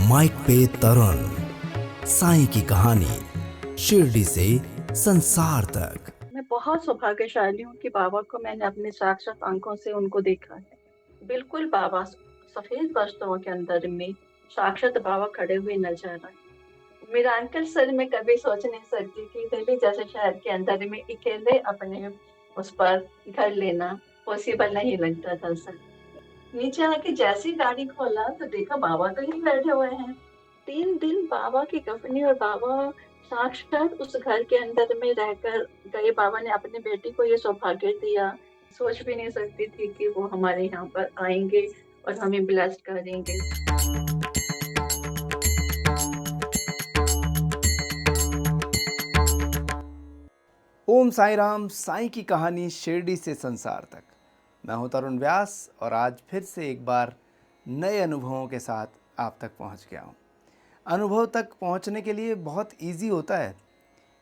Mic पे तरुण, साईं की कहानी शिरडी से संसार तक। मैं बहुत सौभाग्यशाली हूँ कि बाबा को मैंने अपने साक्षात आंखों से उनको देखा है। बिल्कुल बाबा सफेद वस्त्रों के अंदर में साक्षात बाबा खड़े हुए नजर आए। मेरा अंकल सर मैं कभी सोच नहीं सकती कि दिल्ली जैसे शहर के अंदर में अकेले अपने उस पर घर लेना पॉसिबल नहीं लगता था सर। नीचे आके जैसी गाड़ी खोला तो देखा बाबा तो ही बैठे हुए हैं। 3 दिन बाबा की कफनी और बाबा साक्षात उस घर के अंदर में रहकर गए। बाबा ने अपने बेटी को ये सौभाग्य दिया। सोच भी नहीं सकती थी कि वो हमारे यहाँ पर आएंगे और हमें ब्लेस्ड करेंगे। ओम साई राम, साईं की कहानी शिरडी से संसार तक। मैं हूं तरुण व्यास और आज फिर से एक बार नए अनुभवों के साथ आप तक पहुंच गया हूं। अनुभव तक पहुंचने के लिए बहुत इजी होता है।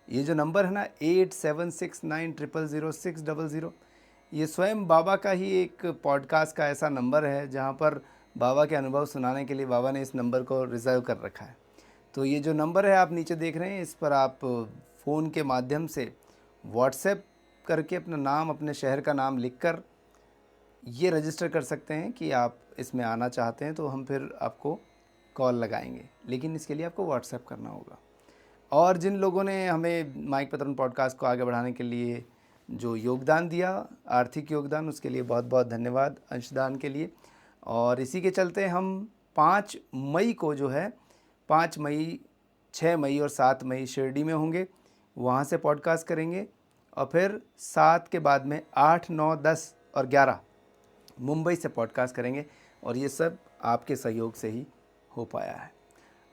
ये जो नंबर है ना 8769000600, ये स्वयं बाबा का ही एक पॉडकास्ट का ऐसा नंबर है जहां पर बाबा के अनुभव सुनाने के लिए बाबा ने इस नंबर को रिजर्व कर रखा है। तो ये जो नंबर है आप नीचे देख रहे हैं, इस पर आप फ़ोन के माध्यम से व्हाट्सएप करके अपना नाम, अपने शहर का नाम लिखकर ये रजिस्टर कर सकते हैं कि आप इसमें आना चाहते हैं, तो हम फिर आपको कॉल लगाएंगे। लेकिन इसके लिए आपको व्हाट्सएप करना होगा। और जिन लोगों ने हमें माइक पे तरुण पॉडकास्ट को आगे बढ़ाने के लिए जो योगदान दिया, आर्थिक योगदान, उसके लिए बहुत बहुत धन्यवाद, अंशदान के लिए। और इसी के चलते हम 5 मई को जो है 5 मई, 6 मई और 7 मई शिरडी में होंगे, वहाँ से पॉडकास्ट करेंगे। और फिर 7 के बाद में 8, 9, 10 और 11 मुंबई से पॉडकास्ट करेंगे। और ये सब आपके सहयोग से ही हो पाया है।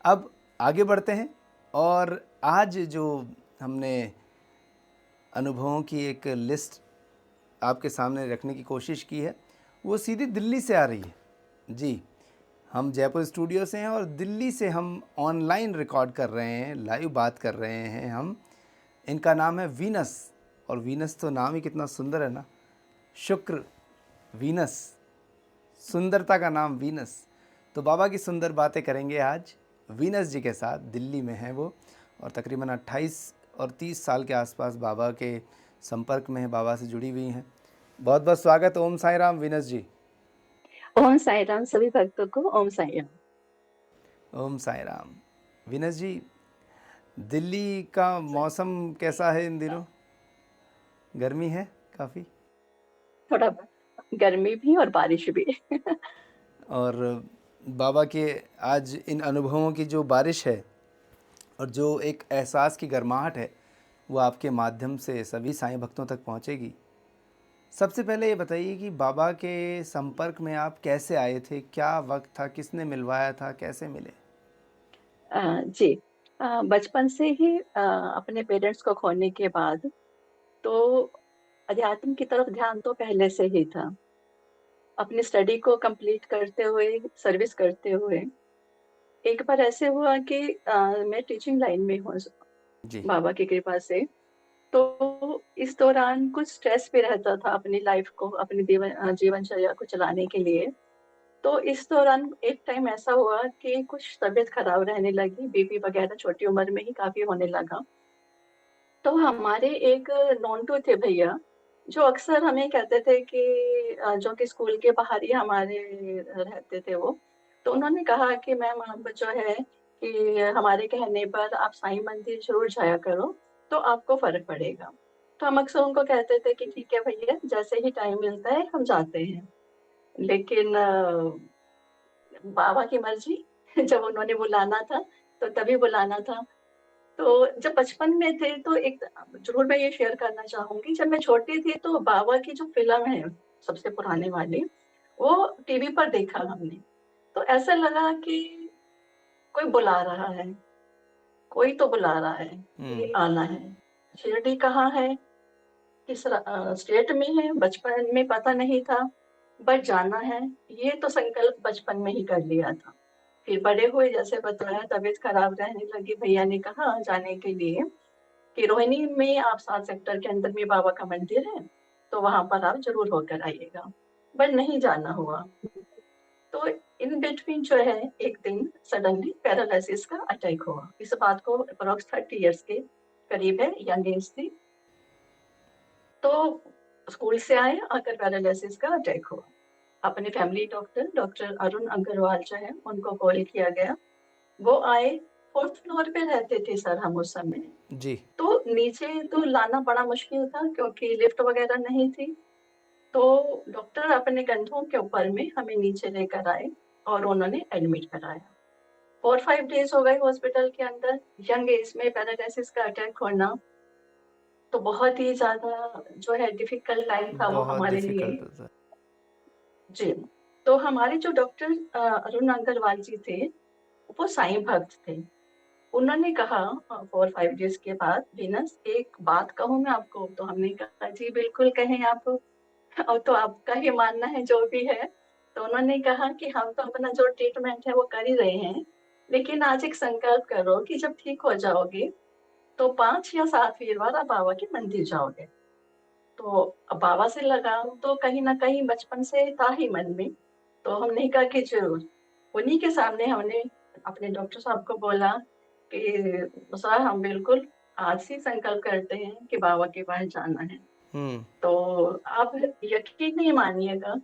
अब आगे बढ़ते हैं और आज जो हमने अनुभवों की एक लिस्ट आपके सामने रखने की कोशिश की है, वो सीधी दिल्ली से आ रही है। जी, हम जयपुर स्टूडियो से हैं और दिल्ली से हम ऑनलाइन रिकॉर्ड कर रहे हैं, लाइव बात कर रहे हैं हम। इनका नाम है वीनस, और वीनस तो नाम ही कितना सुंदर है ना, शुक्र, वीनस, सुंदरता का नाम वीनस। तो बाबा की सुंदर बातें करेंगे आज वीनस जी के साथ। दिल्ली में हैं वो और तकरीबन 28 और 30 साल के आसपास बाबा के संपर्क में है, बाबा से जुड़ी हुई हैं। बहुत बहुत स्वागत। ओम साई राम वीनस जी। ओम साई राम सभी भक्तों को ओम साई राम। ओम साई राम। वीनस जी, दिल्ली का मौसम कैसा है इन दिनों? गर्मी है काफ़ी? थोड़ा गर्मी भी और बारिश भी। और बाबा के आज इन अनुभवों की जो बारिश है और जो एक एहसास की गर्माहट है, वो आपके माध्यम से सभी साईं भक्तों तक पहुंचेगी। सबसे पहले ये बताइए कि बाबा के संपर्क में आप कैसे आए थे? क्या वक्त था? किसने मिलवाया था? कैसे मिले? जी, बचपन से ही अपने पेरेंट्स को खोने के बाद तो अध्यात्म की तरफ ध्यान तो पहले से ही था। अपनी स्टडी को कंप्लीट करते हुए, सर्विस करते हुए, एक बार ऐसे हुआ कि मैं टीचिंग लाइन में हूँ जी। बाबा की कृपा से। तो इस दौरान कुछ स्ट्रेस भी रहता था अपनी लाइफ को, अपनी जीवनचर्या को चलाने के लिए। तो इस दौरान एक टाइम ऐसा हुआ कि कुछ तबीयत खराब रहने लगी, बीपी वगैरह छोटी उम्र में ही काफी होने लगा। तो हमारे एक नॉन टू थे भैया, जो अक्सर हमें कहते थे कि जो कि स्कूल के बाहर ही हमारे रहते थे वो। तो उन्होंने कहा कि मैम आप जो है कि हमारे कहने पर आप साईं मंदिर जरूर जाया करो, तो आपको फर्क पड़ेगा। तो हम अक्सर उनको कहते थे कि ठीक है भैया, जैसे ही टाइम मिलता है हम जाते हैं। लेकिन बाबा की मर्जी। जब उन्होंने बुलाना था तो तभी बुलाना था। तो जब बचपन में थे तो एक जरूर मैं ये शेयर करना चाहूंगी, जब मैं छोटी थी तो बाबा की जो फिल्म है सबसे पुराने वाली, वो टीवी पर देखा हमने। तो ऐसा लगा कि कोई बुला रहा है, कोई तो बुला रहा है कि आना है। शिरडी कहाँ है, किस स्टेट में है, बचपन में पता नहीं था, बट जाना है, ये तो संकल्प बचपन में ही कर लिया था। फिर बड़े हुए, जैसे बताया, तबीयत खराब रहने लगी, भैया ने कहा जाने के लिए कि रोहिणी में आप 7 सेक्टर के अंदर में बाबा का मंदिर है, तो वहां पर आप जरूर होकर आइएगा। बट नहीं जाना हुआ। तो इन बिटवीन जो है एक दिन सडनली पैरालिसिस का अटैक हुआ। इस बात को अप्रोक्स 30 इयर्स के करीब है, यंग एज थी। तो स्कूल से आए, आकर पैरालिसिस का अटैक हुआ। अपने family doctor doctor Arun Agarwal जो है उनको कॉल किया गया। वो आए, 4th फ्लोर पे रहते थे सर हम उस समय। जी। तो नीचे तो लाना बड़ा मुश्किल था क्योंकि लिफ्ट वगैरह नहीं थी। तो डॉक्टर अपने कंधों के ऊपर में हमें नीचे लेकर आए और उन्होंने एडमिट कराया। 4-5 डेज हो गए हॉस्पिटल के अंदर। यंग एज में पैरालिसिस का अटैक होना तो बहुत ही ज्यादा जो है डिफिकल्ट टाइम था वो बहुत हमारे लिए। डिफिकल्ट होता है। जी। तो हमारे जो डॉक्टर अरुण अग्रवाल जी थे, वो साईं भक्त थे। उन्होंने कहा 4-5 डेज के बाद, "वीनस, एक बात कहूँ मैं आपको?" तो हमने कहा, "जी बिल्कुल कहें आप।" और तो आपका ही मानना है जो भी है। तो उन्होंने कहा कि हम तो अपना जो ट्रीटमेंट है वो कर ही रहे हैं, लेकिन आज एक संकल्प करो कि जब ठीक हो जाओगे तो 5 या 7 वीरवार आप बाबा के मंदिर जाओगे। तो अब बाबा से लगाव तो कहीं न कहीं बचपन से था ही मन में। तो हमने कहा कि ज़रूर। उन्हीं के सामने हमने अपने डॉक्टर साहब को बोला कि सर हम बिल्कुल आज से संकल्प करते हैं कि बाबा के पास जाना है। हम्म। तो आप यकीन नहीं मानिएगा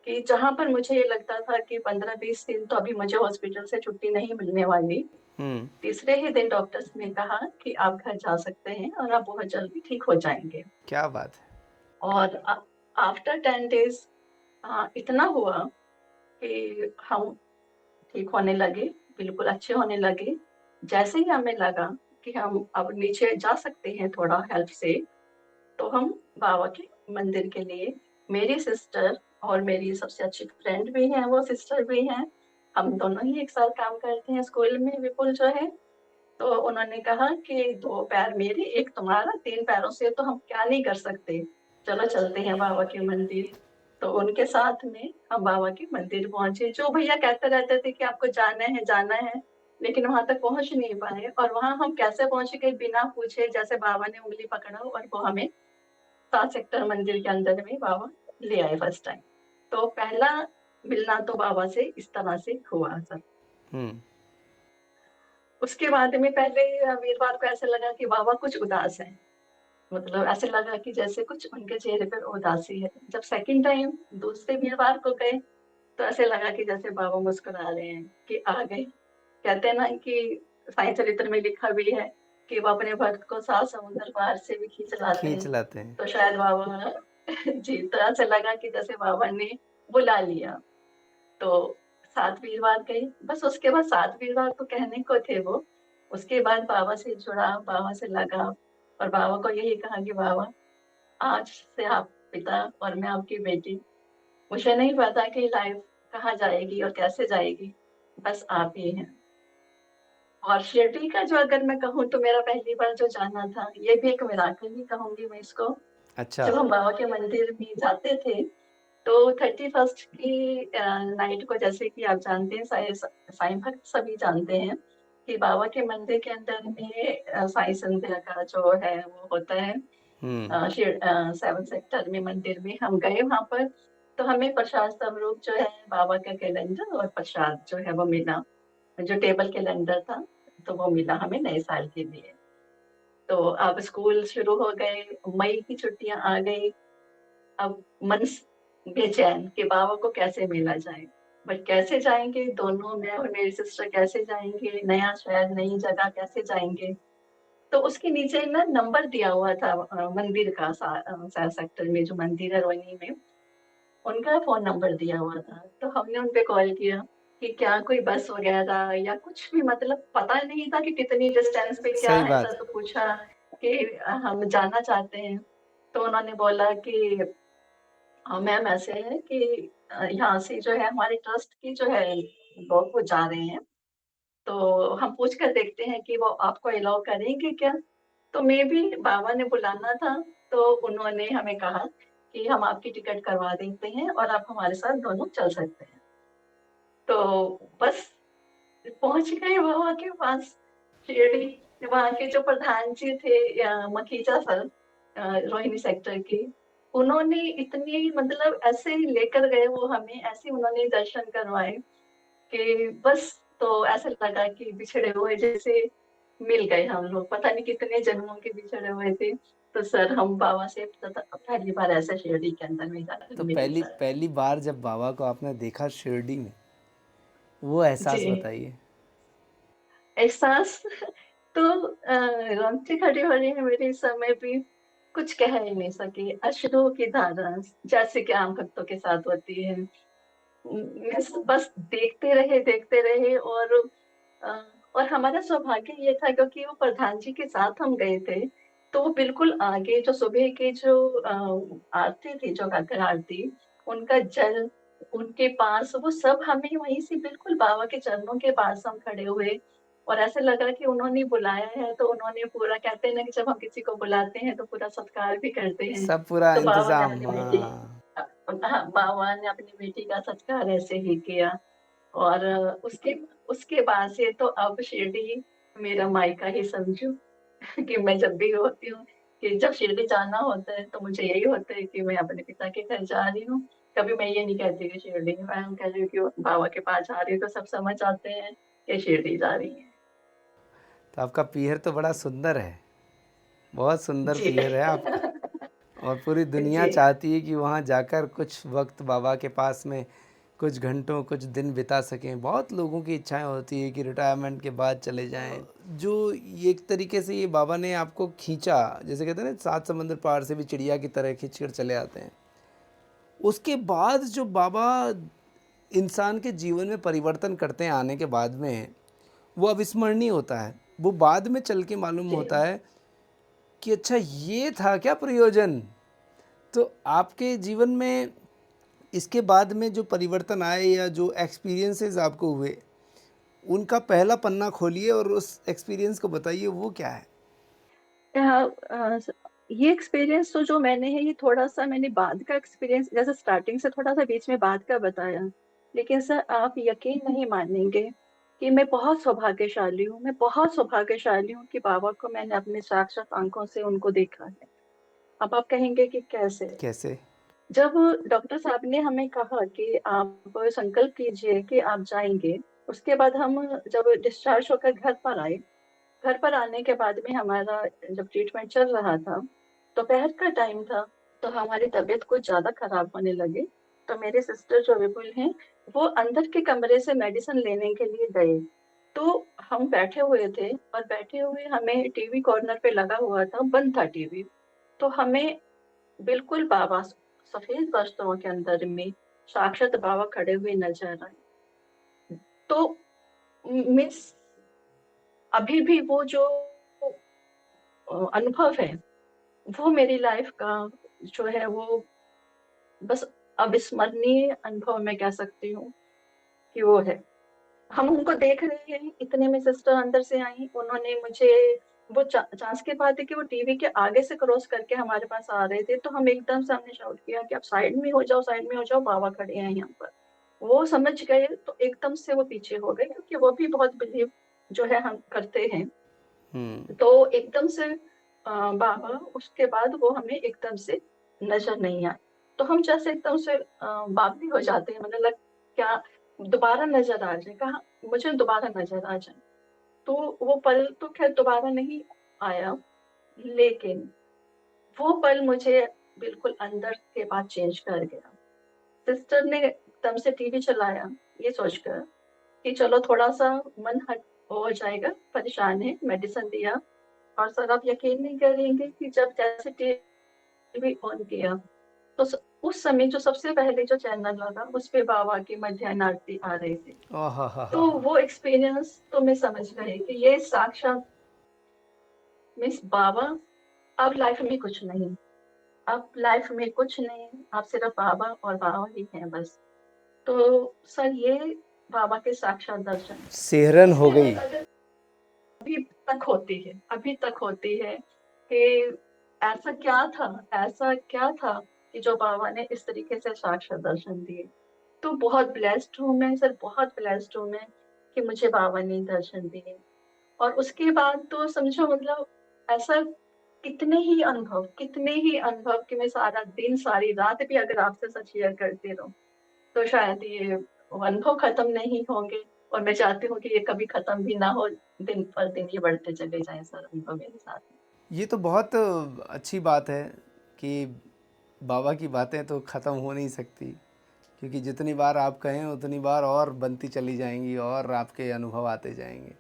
कि जहाँ पर मुझे ये लगता था कि 15-20 दिन तो अभी मुझे हॉस्पिटल से छुट्टी नहीं मिलने वाली, हम्म। तीसरे ही दिन डॉक्टर्स ने कहा कि आप घर जा सकते हैं और आप बहुत जल्दी ठीक हो जाएंगे। क्या बात है। और आफ्टर 10 डेज इतना हुआ कि हम ठीक होने लगे, बिल्कुल अच्छे होने लगे। जैसे ही हमें लगा कि हम अब नीचे जा सकते हैं थोड़ा हेल्प से, तो हम बाबा के मंदिर के लिए, मेरी सिस्टर और मेरी सबसे अच्छी फ्रेंड भी है, वो सिस्टर भी हैं, हम दोनों ही एक साथ काम करते हैं स्कूल में, विपुल जो है। तो उन्होंने कहा कि 2 पैर मेरे, 1 तुम्हारा, 3 पैरों से तो हम क्या नहीं कर सकते, चलो चलते हैं बाबा के मंदिर। तो उनके साथ में हम बाबा के मंदिर पहुंचे। जो भैया कहते रहते थे कि आपको जाना है, लेकिन वहां तक पहुंच नहीं पाए। और वहां हम कैसे पहुंच गए बिना पूछे, जैसे बाबा ने उंगली पकड़ा और वो हमें 7 सेक्टर मंदिर के अंदर में बाबा ले आए फर्स्ट टाइम। तो पहला मिलना तो बाबा से इस तरह से हुआ सर। हम्म। उसके बाद में पहले वीरवार को ऐसा लगा कि बाबा कुछ उदास है, मतलब ऐसे लगा कि जैसे कुछ उनके चेहरे पर उदासी है। जब सेकंड टाइम दूसरे वीरवार को गए तो ऐसे लगा कि जैसे बाबा मुस्कुरा रहे हैं कि आ गए। कहते हैं ना कि साईं चरित्र में लिखा भी है कि वो अपने भक्त को 7 समुद्र पार से भी खींच लाते खींच हैं। लाते हैं। तो शायद बाबा जी, तो ऐसे लगा कि जैसे बाबा ने बुला लिया। तो 7 वीरवार गए, बस उसके बाद 7 वीरवार तो कहने को थे वो। उसके बाद बाबा से जुड़ा, बाबा से लगा और बाबा को यही कहा कि बाबा, आज से आप पिता और मैं आपकी बेटी। मुझे नहीं पता कि लाइफ कहाँ जाएगी और कैसे जाएगी, बस आप ही हैं। और शिरडी का जो अगर मैं कहूँ तो मेरा पहली बार जो जाना था, ये भी एक मिराकल ही कहूँगी मैं इसको। अच्छा। जब हम बाबा के मंदिर में जाते थे, तो 31st की नाइट को, जैसे कि आप जानते हैं, साईं भक्त सभी जानते हैं कि बाबा के मंदिर के अंदर में साईं संध्या का जो है वो होता है। हम्म। 7 सेक्टर में मंदिर में हम गए वहां पर। तो हमें प्रसाद स्वरूप जो है बाबा का कैलेंडर और प्रसाद जो है वो मिला, जो टेबल कैलेंडर था, तो वो मिला हमें नए साल के लिए। तो अब स्कूल शुरू हो गए, मई की छुट्टियां आ गई। अब मन बेचैन कि बाबा को कैसे मिला जाए, बट कैसे जाएंगे, दोनों मैं और मेरी सिस्टर कैसे जाएंगे, नया शहर नई जगह कैसे जाएंगे। तो उसके नीचे ना नंबर दिया हुआ था मंदिर का, सेक्टर में जो मंदिर है रोहिणी में, उनका फोन नंबर दिया हुआ था। तो हमने उनपे कॉल किया कि क्या कोई बस वगैरह या कुछ भी, मतलब पता नहीं था कि कितनी डिस्टेंस पे क्या सही है ऐसा। बात। तो पूछा कि हम जाना चाहते हैं। तो उन्होंने बोला कि मैम ऐसे है कि यहाँ से जो है हमारे ट्रस्ट की जो है लोग वो जा रहे हैं, तो हम पूछ कर देखते हैं कि वो आपको अलाउ करेंगे क्या। तो मे भी बाबा ने बुलाना था, तो उन्होंने हमें कहा कि हम आपकी टिकट करवा देते हैं और आप हमारे साथ दोनों चल सकते हैं। तो बस पहुंच गए बाबा के पास शिरडी। वहाँ के जो प्रधान जी थे मखीजा सर, रोहिणी सेक्टर के, उन्होंने इतनी, मतलब ऐसे ही लेकर गए वो हमें, ऐसे उन्होंने दर्शन करवाए। कि बस, तो ऐसा लगा कि बिछड़े हुए जैसे मिल गए हम लोग, पता नहीं कितने जन्मों के बिछड़े हुए थे। तो सर हम बाबा से पहली बार ऐसा शिरडी के अंदर तो मिले पहली सर। पहली बार जब बाबा को आपने देखा शिरडी में, वो एहसास जी, बताइए। एहसास तो रोंगटे खड़े हो रहे हैं मेरे इस समय भी, कुछ कह ही नहीं सके, अश्रुओं की धारा जैसे कि आम भक्तों के साथ होती है। बस देखते रहे। अ, और हमारा सौभाग्य ये था क्योंकि वो प्रधान जी के साथ हम गए थे, तो वो बिल्कुल आगे जो सुबह की जो आरती थी, जो काकर आरती, उनका जल उनके पास, वो सब हमें वहीं से बिल्कुल बाबा के चरणों के पास हम खड़े हुए। और ऐसे लगा कि उन्होंने बुलाया है, तो उन्होंने पूरा, कहते हैं ना कि जब हम किसी को बुलाते हैं तो पूरा सत्कार भी करते हैं। सब पूरा तो बाबा ने इंतजाम, अपनी बेटी, हाँ। हाँ, बाबा ने अपनी बेटी का सत्कार ऐसे ही किया। और उसके उसके बाद से तो अब शिरडी मेरा मायका ही समझो। कि मैं जब भी होती हूँ, कि जब शिरडी जाना होता है तो मुझे यही होता है कि मैं अपने पिता के घर जा रही हूँ। कभी मैं ये नहीं कहती कि शिरडी, मैं कह रही हूँ कि बाबा के पास जा रही हूँ, तो सब समझ आते हैं कि शिरडी जा रही है। तो आपका पीहर तो बड़ा सुंदर है, बहुत सुंदर जी। पीहर है आपका। और पूरी दुनिया जी। चाहती है कि वहाँ जाकर कुछ वक्त बाबा के पास में कुछ घंटों कुछ दिन बिता सकें। बहुत लोगों की इच्छाएं होती है कि रिटायरमेंट के बाद चले जाएं। जो ये एक तरीके से ये बाबा ने आपको खींचा, जैसे कहते हैं ना, सात समंदर पार से भी चिड़िया की तरह खींच कर चले आते हैं। उसके बाद जो बाबा इंसान के जीवन में परिवर्तन करते हैं आने के बाद में, वो अविस्मरणीय होता है। वो बाद में चल के मालूम जी। होता है कि अच्छा ये था क्या प्रयोजन। तो आपके जीवन में इसके बाद में जो परिवर्तन आए या जो एक्सपीरियंसेस आपको हुए, उनका पहला पन्ना खोलिए और उस एक्सपीरियंस को बताइए, वो क्या है? ये एक्सपीरियंस तो जो मैंने है, ये थोड़ा सा मैंने बाद का एक्सपीरियंस, जैसे स्टार्टिंग से थोड़ा सा बीच में बाद का बताया। लेकिन सर आप यकीन नहीं मानेंगे कि मैं बहुत सौभाग्यशाली हूँ, मैं बहुत सौभाग्यशाली हूँ कि बाबा को मैंने अपने साक्षात आंखों से उनको देखा है। अब आप कहेंगे कि कैसे। कैसे? जब डॉक्टर साहब ने हमें कहा कि आप संकल्प कीजिए कि आप जाएंगे, उसके बाद हम जब डिस्चार्ज होकर घर पर आए, घर पर आने के बाद में हमारा जब ट्रीटमेंट चल रहा था, दोपहर का टाइम था, तो हमारी तबीयत कुछ ज्यादा खराब होने लगी। तो मेरे सिस्टर जो विपुल हैं, वो अंदर के कमरे से मेडिसिन लेने के लिए गए। तो हम बैठे हुए थे, और बैठे हुए हमें टीवी कॉर्नर पे लगा हुआ था, बंद था टीवी। तो हमें बिल्कुल बाबा सफेद वस्त्रों के अंदर में साक्षात बाबा खड़े हुए नजर आए। तो मिस, अभी भी वो जो अनुभव है, वो मेरी लाइफ का जो है वो बस अविस्मरणीय अनुभव मैं कह सकती हूँ कि वो है। हम उनको देख रहे हैं, इतने में सिस्टर अंदर से आई, उन्होंने मुझे, वो चांस की बात है कि वो टीवी के आगे से क्रॉस करके हमारे पास आ रहे थे, तो हम एकदम से हमने शाउट किया कि आप साइड में हो जाओ, साइड में हो जाओ, बाबा खड़े हैं यहाँ पर। वो समझ गए, तो एकदम से वो पीछे हो गए, क्योंकि वो भी बहुत बिलीव जो है हम करते हैं। हम्म। तो एकदम से बाबा, उसके बाद वो हमें एकदम से नजर नहीं आए। तो हम जैसे एकदम से बावली हो जाते हैं, मतलब लग क्या दोबारा नजर आ जाए, कहा मुझे दोबारा नजर आ जाए। तो वो पल तो खैर दोबारा नहीं आया, लेकिन वो पल मुझे बिल्कुल अंदर के बाद चेंज कर गया। सिस्टर ने एकदम से टीवी चलाया, ये सोचकर कि चलो थोड़ा सा मन हट हो जाएगा, परेशान है, मेडिसिन दिया। और सर आप यकीन नहीं करेंगे कि जब जैसे टीवी ऑन किया, तो उस समय जो सबसे पहले जो चैनल लगा, उस पे बाबा की मध्याह्न आरती आ रही थी। ओह हा तो वो एक्सपीरियंस तो मैं समझ गई कि ये साक्षात मिस बाबा। अब लाइफ में कुछ नहीं, अब लाइफ में कुछ नहीं, आप सिर्फ बाबा और बाबा ही हैं बस। तो सर ये बाबा के साक्षात दर्शन, सिहरन हो इसके लिए गई। अगर अभी तक होती है, अभी तक होती है कि ऐसा क्या था, ऐसा क्या था कि जो बाबा ने इस तरीके से साक्षात दर्शन दिए। तो बहुत ब्लेस्ड हूँ मैं सर, बहुत ब्लेस्ड हूँ मैं कि मुझे बाबा ने दर्शन दिए। और उसके बाद तो समझो, मतलब ऐसा कितने ही अनुभव, कितने ही अनुभव कि मैं सारा दिन सारी रात भी अगर आपसे सच शेयर करती रहूं, तो शायद ये वो अनुभव खत्म नहीं होंगे और मैं चाहती हूँ कि ये कभी खत्म भी ना हो, दिन पर दिन ये बढ़ते चले जाएँ सर अनुभव मेरे साथ। ये तो बहुत अच्छी बात है कि बाबा की बातें तो ख़त्म हो नहीं सकती, क्योंकि जितनी बार आप कहें उतनी बार और बनती चली जाएंगी और आपके अनुभव आते जाएंगे।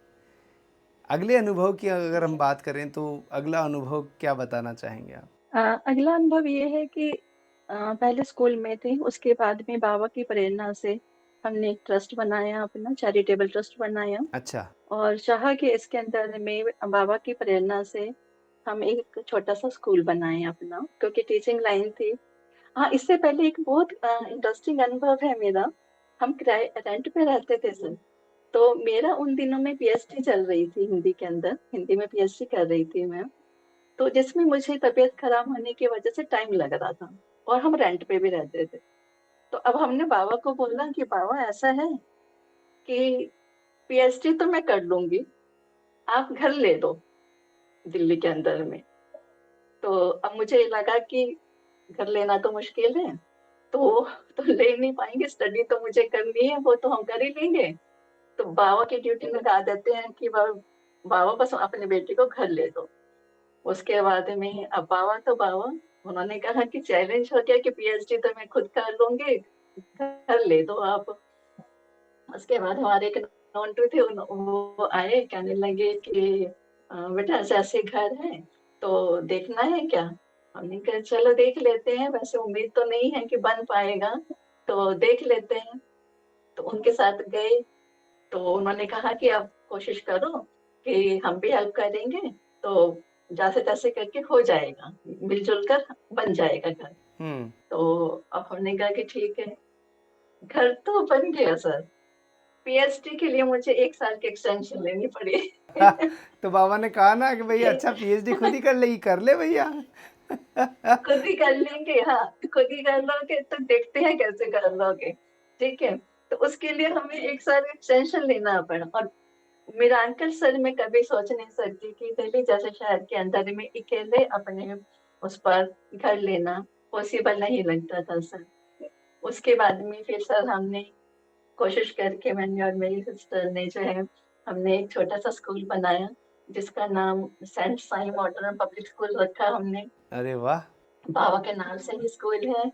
अगले अनुभव की अगर हम बात करें तो अगला अनुभव क्या बताना चाहेंगे आप? अगला अनुभव ये है कि पहले स्कूल में थे, उसके बाद में बाबा की प्रेरणा से हमने एक ट्रस्ट बनाया, अपना चैरिटेबल ट्रस्ट बनाया अच्छा। और चाहा कि इसके अंदर में बाबा की प्रेरणा से हम एक छोटा-सा स्कूल बनाएँ अपना, क्योंकि टीचिंग लाइन थी। हाँ, इससे पहले एक बहुत इंटरेस्टिंग अनुभव है मेरा। हम किराए रेंट पे रहते थे सर, तो मेरा उन दिनों में पीएचडी चल रही थी हिंदी के अंदर, हिंदी में पीएचडी कर रही थी मैं। तो जिसमें मुझे तबीयत खराब होने की वजह से टाइम लग रहा था और हम रेंट पे भी रहते थे। तो अब हमने बाबा को बोला कि बाबा ऐसा है कि पीएचडी तो मैं कर लूँगी, आप घर ले दो दिल्ली के अंदर में। तो अब मुझे लगा कि घर लेना तो मुश्किल है, तो ले नहीं पाएँगे, स्टडी तो मुझे करनी है, वो तो हम कर ही लेंगे। तो बाबा की ड्यूटी लगा देते हैं कि बाबा बस अपने बेटे को घर ले दो। उसके बाद में अब बाबा तो बाबा, उन्होंने कहा कि चैलेंज हो गया कि पीएचडी तो मैं खुद कर लूँगी, घर ले दो आप। उसके बाद हमारे एक नॉन थे वो आए कहने लगे कि बेटा ऐसे-ऐसे घर है, तो देखना है क्या? हमने कहा चलो देख लेते हैं, वैसे उम्मीद तो नहीं है कि बन पाएगा, तो देख लेते हैं। तो उनके साथ गए, तो उन्होंने कहा कि आप कोशिश करो कि हम भी हेल्प करेंगे, तो जैसे-तैसे करके हो जाएगा, मिल-जुल कर बन जाएगा घर। हम्म। तो अब हमने कहा कि ठीक है, घर तो बन गया सर। पीएचडी के लिए मुझे 1 साल की एक्सटेंशन लेनी पड़ी। तो बाबा ने कहा ना कि भाई अच्छा पीएचडी खुद ही कर लेगी, कर ले भैया। खुद ही कर लेंगे, हाँ, खुद ही कर लोगे तो देखते हैं कैसे कर लोगे, ठीक है? तो उसके लिए हमें 1 साल एक्सटेंशन लेना पड़ा और मेरा अंकल सर मैं कभी सोच नहीं सकती कि दिल्ली जैसे शहर के अंदर में अकेले अपने उस पर घर लेना पॉसिबल नहीं लगता था सर। उसके बाद में फिर सर हमने कोशिश करके मैंने और मेरी सिस्टर ने जो है, हमने एक छोटा-सा स्कूल बनाया, जिसका नाम Saint Sai Modern Public School रखा हमने। अरे वाह। बाबा के नाम से ही स्कूल है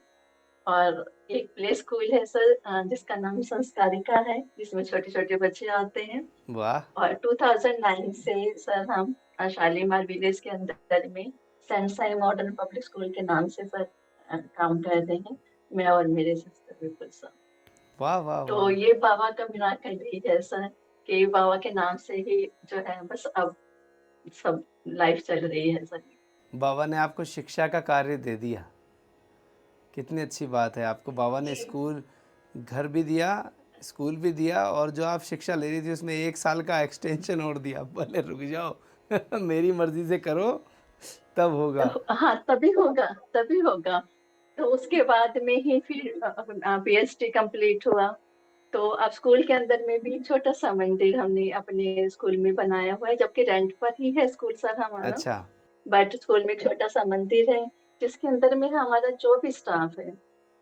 और एक प्ले स्कूल है सर, जिसका नाम संस्कारिका है, जिसमें छोटे-छोटे बच्चे आते हैं। वाह। और 2009 से सर हम शालीमार विलेज के अंदर में Saint Sai Modern Public School के नाम से सर काम कर रहे हैं, मैं और मेरे सिस्टर बिल्कुल सर। वाह वाह तो वाह। ये बाबा का मिराकल ही है सर, कि बाबा के नाम से ही जो है बस अब सब लाइफ चल रही है सर। बाबा ने आपको शिक्षा का कार्य दे दिया, कितनी अच्छी बात है। आपको बाबा ने स्कूल, घर भी दिया, स्कूल भी दिया, और जो आप शिक्षा ले रही थी उसमें 1 साल का एक्सटेंशन और दिया। भले रुक जाओ मेरी मर्जी से करो तब होगा। तो हाँ, तभी होगा। तो उसके बाद में ही फिर पीएचडी कंप्लीट हुआ। तो अब स्कूल के अंदर में भी छोटा-सा मंदिर हमने अपने स्कूल में बनाया हुआ है, जबकि रेंट पर ही है स्कूल सर हमारा। अच्छा। बट स्कूल में एक छोटा-सा मंदिर है, जिसके अंदर में हमारा जो भी स्टाफ है,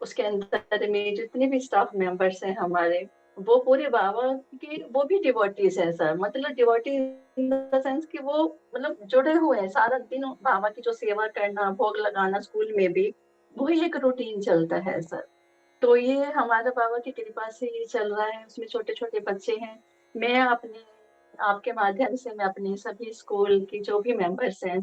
उसके अंदर में जितने भी स्टाफ मेंबर्स हैं हमारे, वो पूरे बाबा के वो भी डिवोटीज़ हैं सर। मतलब डिवोटी इन द सेंस कि वो मतलब जुड़े हुए हैं, सारा दिन बाबा की जो सेवा करना, भोग लगाना स्कूल में भी, वही एक रूटीन चलता है सर। तो ये हमारा बाबा की कृपा से ये चल रहा है, उसमें छोटे-छोटे बच्चे हैं। मैं अपने आपके माध्यम से मैं अपने सभी स्कूल की जो भी मेंबर्स हैं,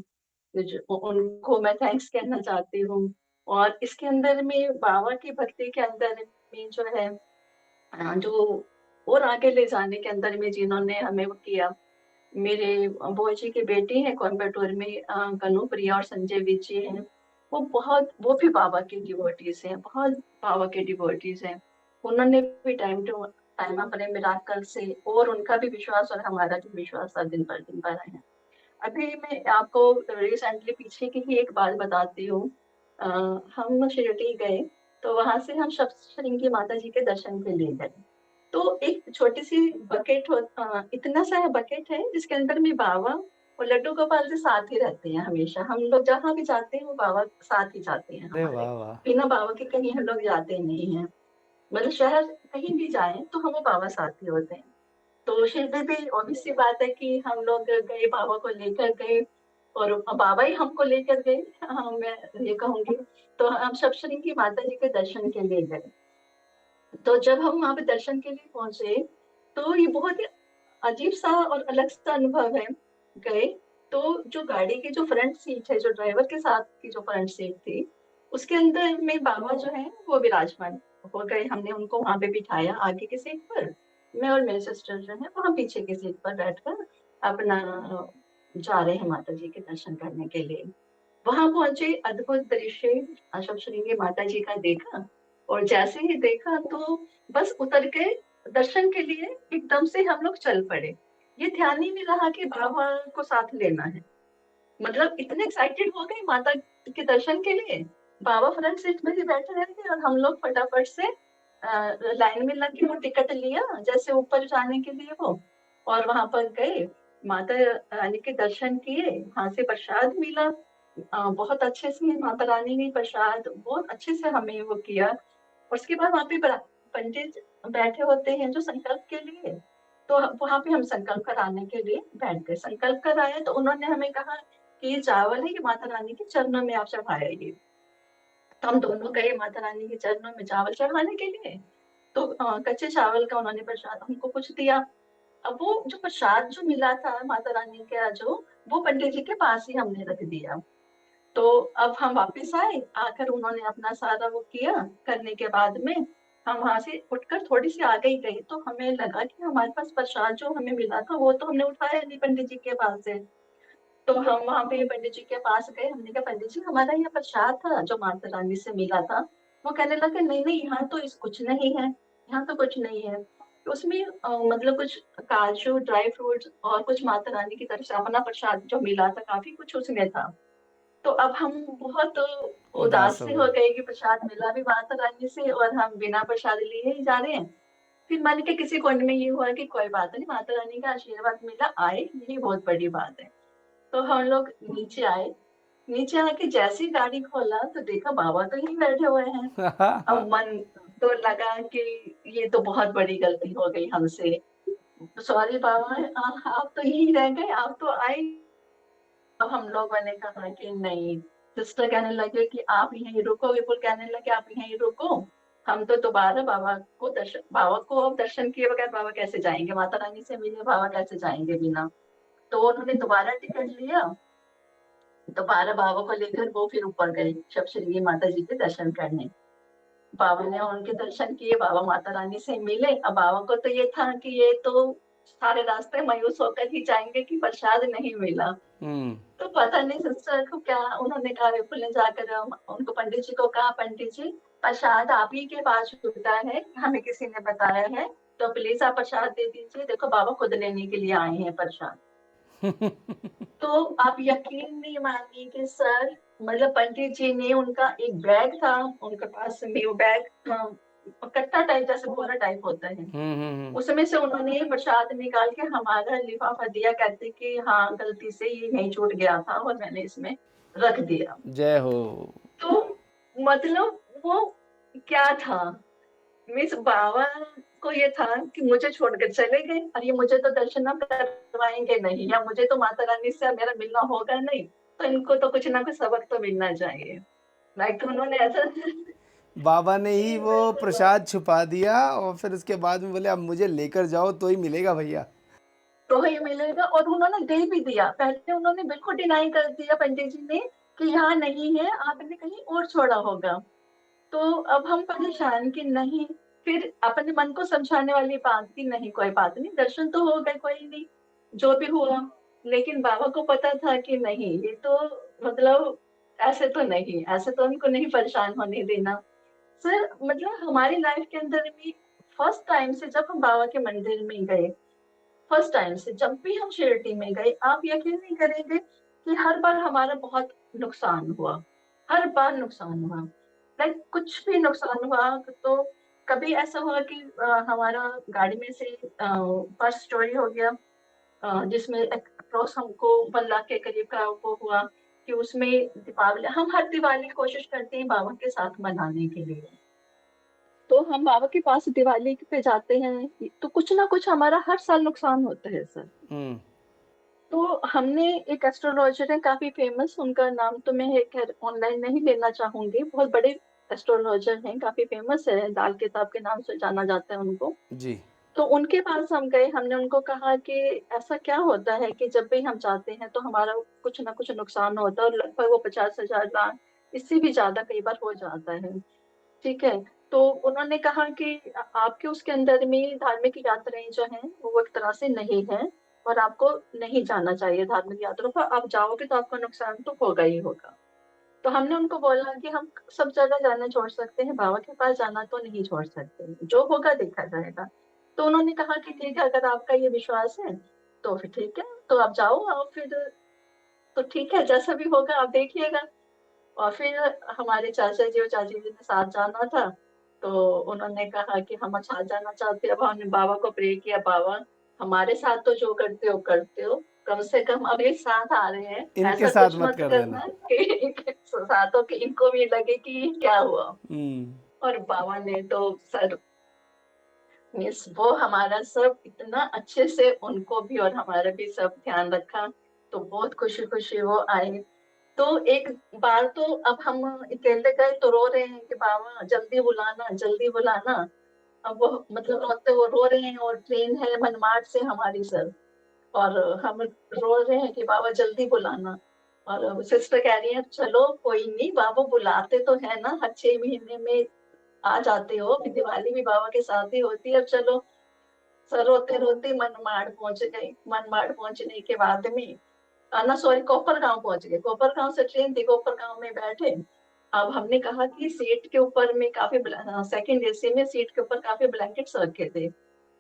उनको मैं थैंक्स कहना चाहती हूँ। और इसके अंदर में बाबा की भक्ति के अंदर में जो है जो और आगे ले जाने के अंदर में जिन्होंने हमें वो किया, मेरे बुआ जी की बेटी हैं कोयंबटूर में, कनुप्रिया और संजय विज जी हैं। वो भी बाबा के डिवोटीज़ हैं, बहुत बाबा के डिवोटीज़ हैं। उन्होंने भी टाइम टू टाइम अपने मिराकल से और उनका भी विश्वास और हमारा भी विश्वास दिन पर दिन बढ़ा है। अभी मैं आपको रिसेंटली पीछे की ही एक बात बताती हूँ। अ, हम शिरडी गए, तो वहाँ से हम सप्तशृंगी माता जी के दर्शन के लिए गए। तो एक छोटी-सी बकेट इतना सा बकेट है जिसके अंदर में बाबा और लड्डू गोपाल जी साथ ही रहते हैं हमेशा। हम लोग जहाँ भी जाते हैं वो बाबा साथ ही जाते हैं अरे हमारे। वाह वाह। बिना बाबा के कहीं हम लोग जाते नहीं हैं। मतलब शहर कहीं भी जाएं तो हम वो बाबा साथ ही होते हैं। तो शिरडी भी ऑब्वियस सी बात है कि हम लोग गए, बाबा को लेकर गए और बाबा ही हमको लेकर गए। हाँ, मैं ये कहूंगी। तो हम सप्तशृंगी माता जी के दर्शन के लिए गए। तो जब हम वहां पे दर्शन के लिए पहुंचे तो ये बहुत ही अजीब सा और अलग सा अनुभव है। गए तो जो गाड़ी की जो फ्रंट सीट है, जो ड्राइवर के साथ की जो फ्रंट सीट थी, उसके अंदर में बाबा जो है वो विराजमान हो गए। हमने उनको वहां पे बिठाया आगे की सीट पर। मैं और मेरे सिस्टर जो है वहां पीछे की सीट पर बैठकर अपना जा रहे हैं माता जी के दर्शन करने के लिए। वहां पहुंचे, अद्भुत दृश्य अशोक श्रृंगी माता जी का देखा। और जैसे ही देखा तो बस उतर के दर्शन के लिए एकदम से हम लोग चल पड़े। ये ध्यान ही नहीं रहा कि बाबा को साथ लेना है। मतलब इतने एक्साइटेड हो गए माता के दर्शन के लिए। बाबा फ्रंट सीट में ही बैठे रहते और हम लोग फटाफट से लाइन में लग के वो टिकट लिया जैसे ऊपर जाने के लिए वो। और वहां पर गए, माता रानी के दर्शन किए, वहां से प्रसाद मिला। बहुत अच्छे से माता रानी ने प्रसाद बहुत अच्छे से हमें वो किया। और उसके बाद वहां पे पंडित बैठे होते हैं जो संकल्प के लिए। तो वहां पे हम संकल्प कराने के लिए बैठ गए। संकल्प कराया तो उन्होंने हमें कहा कि ये चावल है, ये माता रानी के चरणों में आप चढ़ाया ये। तो हम दोनों गए माता रानी के चरणों में चावल चढ़ाने के लिए। तो कच्चे चावल का उन्होंने प्रसाद हमको कुछ दिया। अब वो जो प्रसाद जो मिला था माता रानी का जो, वो पंडित जी के पास ही हमने रख दिया। तो अब हम वापस आए, आकर उन्होंने अपना सारा वो किया। करने के बाद में हम वहां से उठकर थोड़ी सी आगे ही गए तो हमें लगा कि हमारे पास प्रसाद जो हमें मिला था वो तो हमने उठाया नहीं पंडित जी के पास से। तो हम वहां पे पंडित जी के पास गए, हमने कहा पंडित जी हमारा ये प्रसाद था जो माता रानी से मिला था। वो कहने लगे नहीं नहीं, यहाँ तो इस कुछ नहीं है, यहाँ तो कुछ नहीं है। तो उसमें मतलब कुछ काजू, ड्राई फ्रूट्स और कुछ माता रानी की तरफ से अपना प्रसाद जो मिला था, काफी कुछ उसमें था। तो अब हम बहुत उदास उदास हो से हो गए। गए कि प्रसाद मिला भी माता रानी से और हम बिना प्रसाद लिए ही जा रहे हैं। फिर मन के किसी कोने में ये हुआ कि कोई बात नहीं, माता रानी का आशीर्वाद मिला, आए यही बहुत बड़ी बात है। तो हम लोग नीचे आए। नीचे आके जैसे ही गाड़ी खोला तो देखा बाबा तो यहीं बैठे हुए हैं। अब मन तो लगा कि ये तो बहुत बड़ी गलती हो गई हमसे। सॉरी बाबा, आप तो यहीं रह गए, आप तो आए। अब हम लोगों ने कहा कि नहीं। सिस्टर कहने लगे कि आप यहीं रुको, विपुल कहने लगे आप यहीं रुको। हम तो दोबारा बाबा को अब दर्शन किए बगैर बाबा कैसे जाएंगे, माता रानी से मिले बाबा कैसे जाएंगे बिना। तो उन्होंने दोबारा टिकट लिया। दोबारा बाबा को लेकर वो फिर ऊपर गए सप्तशृंगी माता जी के दर्शन करने। बाबा ने उनके दर्शन किए, बाबा माता रानी से मिले। अब बाबा को तो ये था कि ये तो सारे रास्ते मायूस होकर ही जाएंगे कि प्रसाद नहीं मिला। हम्म। तो पता नहीं सिस्टर को क्या उन्होंने कहा, विपुल ने जाकर उनको पंडित जी को कहा, पंडित जी प्रसाद आप ही के पास छूटा है, हमें किसी ने बताया है, तो प्लीज आप प्रसाद दे दीजिए, देखो बाबा खुद लेने के लिए आए हैं प्रसाद। तो आप यकीन नहीं मानेंगे सर, मतलब पंडित जी ने, उनका एक बैग था उनके पास में, वो बैग कट्टा टाइप जैसे बोरा टाइप होता है, हम्म। उसमें से उन्होंने प्रसाद निकाल के हमारा लिफाफा दिया, कहते कि हाँ गलती से ये यहीं छूट गया था और मैंने इसमें रख दिया। जय हो। तो मतलब वो क्या था, मिस बाबा को ये था कि मुझे छोड़कर चले गए और ये मुझे तो दर्शन अब करवाएंगे नहीं, या मुझे तो माता रानी से मेरा मिलना होगा नहीं, तो इनको तो कुछ ना कुछ सबक तो मिलना चाहिए। लाइक उन्होंने ऐसा बाबा ने ही कि वो प्रसाद छुपा दिया और फिर उसके बाद में बोले अब मुझे लेकर जाओ तो ही मिलेगा भैया। तो ही मिलेगा, और उन्होंने दे भी दिया। पहले उन्होंने बिल्कुल डिनाई कर दिया पंडित जी ने कि यहाँ नहीं है, आपने कहीं और छोड़ा होगा। तो अब हम परेशान कि नहीं। फिर अपने मन को समझाने वाली बात थी, नहीं कोई बात नहीं, दर्शन तो हो गए, कोई नहीं, जो भी हुआ। लेकिन बाबा को पता था कि नहीं, ये तो मतलब ऐसे तो नहीं, ऐसे तो उनको नहीं परेशान होने देना। सर मतलब हमारी लाइफ के अंदर भी फर्स्ट टाइम से जब हम बाबा के मंदिर में गए, फर्स्ट टाइम से जब भी हम शिरडी में गए, आप यकीन नहीं करेंगे कि हर बार हमारा बहुत नुकसान हुआ। हर बार नुकसान हुआ, लाइक कुछ भी नुकसान हुआ। तो कभी ऐसा हुआ कि हमारा गाड़ी में से पर्स चोरी हो गया, जिसमें अप्रोक्स हमको 1 लाख के करीब का वो हुआ। कि उसमें दीपावली, हम हर दिवाली कोशिश करते हैं बाबा के साथ मनाने के लिए। तो हम बाबा के पास दिवाली पे जाते हैं, तो कुछ ना कुछ हमारा हर साल नुकसान होता है सर। हम्म। तो हमने एक एस्ट्रोलॉजर है काफी फेमस, उनका नाम तो मैं खैर ऑनलाइन नहीं लेना चाहूंगी, बहुत बड़े एस्ट्रोलॉजर हैं, काफी फेमस है, दाल किताब के नाम से जाना जाता है उनको। जी। तो उनके पास हम गए, हमने उनको कहा कि ऐसा क्या होता है कि जब भी हम जाते हैं तो हमारा कुछ ना कुछ नुकसान होता है, और लगभग वो 50,000 लाख, इससे भी ज्यादा कई बार हो जाता है। ठीक है। तो उन्होंने कहा कि आपके उसके अंदर में धार्मिक यात्राएं जो हैं वो एक तरह से नहीं है, और आपको नहीं जाना चाहिए धार्मिक यात्राओं पर, आप जाओगे तो आपका नुकसान तो होगा ही होगा। तो हमने उनको बोला कि हम सब जगह जाना छोड़ सकते हैं, बाबा के पास जाना तो नहीं छोड़ सकते, जो होगा देखा जाएगा। तो उन्होंने कहा कि ठीक है, अगर आपका ये विश्वास है तो फिर ठीक है, तो आप जाओ, आप फिर तो ठीक है, जैसा भी होगा आप देखिएगा। और फिर हमारे चाचा जी और चाची जी ने साथ जाना था, तो उन्होंने कहा कि हम साथ जाना चाहते हैं। अब हमने बाबा को प्रे किया, बाबा हमारे साथ तो जो करते हो, कम से कम अब ये साथ आ रहे हैं, इनके ऐसा साथ कुछ मत मत कर देना। करना कि साथ हो कि इनको भी लगे कि ये क्या हुआ। हम्म। और बाबा ने तो सर, मीन्स वो हमारा सब इतना अच्छे से उनको भी और हमारा भी सब ध्यान रखा, तो बहुत खुशी खुशी वो आए। तो एक बार तो अब हम अकेले गए तो रो रहे हैं कि बाबा जल्दी बुलाना, जल्दी बुलाना। अब वो मतलब रोते वो रो रहे हैं, और ट्रेन है मनमाड से हमारी सर, और हम रो रहे हैं कि बाबा जल्दी बुलाना। और सिस्टर कह रही है चलो कोई नहीं, बाबा बुलाते तो है ना, हर 6 महीने में आ जाते हो, अभी दिवाली भी बाबा के साथ ही होती है, अब चलो। सर रोते रोते मनमाड़ पहुंच गए, मनमाड़ पहुंचने के बाद में ना सॉरी, कोपर गांव पहुंच गए, कोपर गांव से ट्रेन थी, कोपर गांव में बैठे। अब हमने कहा कि सीट के ऊपर में काफी सेकंड एसी में सीट के ऊपर काफी ब्लैंकेट्स रखे थे।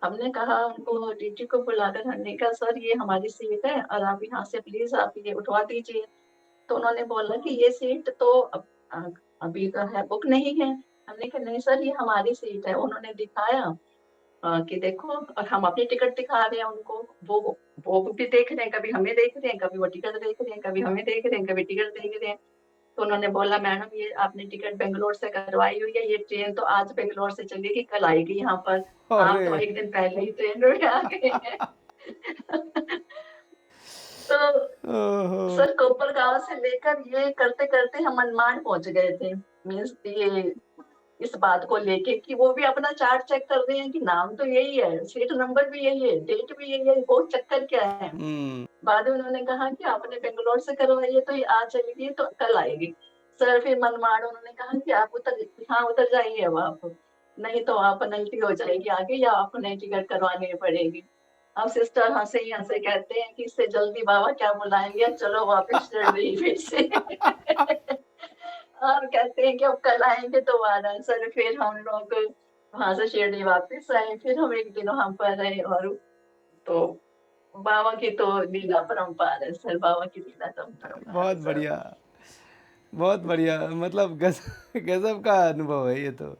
हमने कहा उनको, टीटी को बुलाकर हमने कहा सर ये हमारी सीट है, और आप यहाँ से प्लीज आप ये उठवा दीजिए। तो उन्होंने बोला कि ये सीट तो अभी तो है, बुक नहीं है। हमने कहा नहीं सर ये हमारी सीट है। उन्होंने दिखाया कि देखो, और हम अपनी टिकट दिखा रहे हैं उनको, वो भी देख रहे हैं, कभी हमें देख रहे हैं, कभी वो टिकट देख रहे हैं, कभी हमें देख रहे हैं, कभी टिकट देख रहे हैं। तो उन्होंने बोला मैडम ये आपने टिकट बेंगलोर से करवाई हुई है, ये ट्रेन तो आज बेंगलोर से चलेगी, कल आएगी यहाँ पर, आप अरे। तो एक दिन पहले ही ट्रेन में आ गए हैं। तो ओहो। सर कोपर गांव से लेकर ये करते करते हम मनमाड़ पहुंच गए थे, मीन्स ये इस बात को लेके कि वो भी अपना चार्ट चेक कर रहे हैं कि नाम तो यही है, सीट नंबर भी यही है, डेट भी यही है, वो चक्कर क्या है। हम्म। बाद में उन्होंने कहा कि आपने बेंगलोर से करवाई है तो ये आज चलेगी तो कल आएगी। सर फिर मनमाड़ उन्होंने कहा कि आप उतर, हाँ उतर जाइए, अब आप नहीं तो आप पेनल्टी हो जाएगी आगे, या आप नई टिकट करवानी पड़ेगी। अब सिस्टर हंसे ही हंसे कहते हैं कि इससे जल्दी बाबा क्या बुलाएंगे, चलो वापस शिरडी फिर से। और कहते हैं कि अब कल आएंगे दोबारा। सर फिर हम लोग वहां से शिरडी वापस आए, फिर हम एक दिन वहां पर रहे, और तो बाबा की तो लीला परम्पार है सर, बाबा की लीला तो परम्पार है बहुत सर। बढ़िया। बहुत बढ़िया, मतलब गजब का अनुभव है ये तो।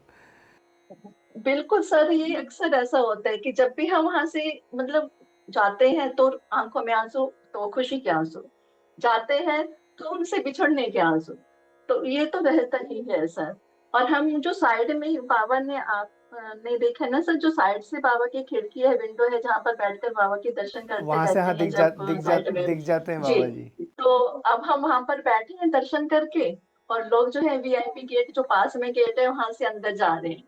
बिल्कुल सर, ये अक्सर ऐसा होता है कि जब भी हम वहां से मतलब जाते हैं तो आंखों में आंसू, तो खुशी के आंसू, जाते हैं तो उनसे बिछड़ने के आंसू, तो ये तो रहता ही है सर। और हम जो साइड में बाबा ने, आप ने देखा ना सर, जो साइड से बाबा की खिड़की है, विंडो है, जहाँ पर बैठकर बाबा के दर्शन करते वहां से रहते हाँ हैं जब साइड में। दिख जाते हैं जी। बाबा जी। तो अब हम वहां पर बैठे हैं दर्शन करके, और लोग जो है वीआईपी गेट जो पास में गेट है वहां से अंदर जा रहे हैं,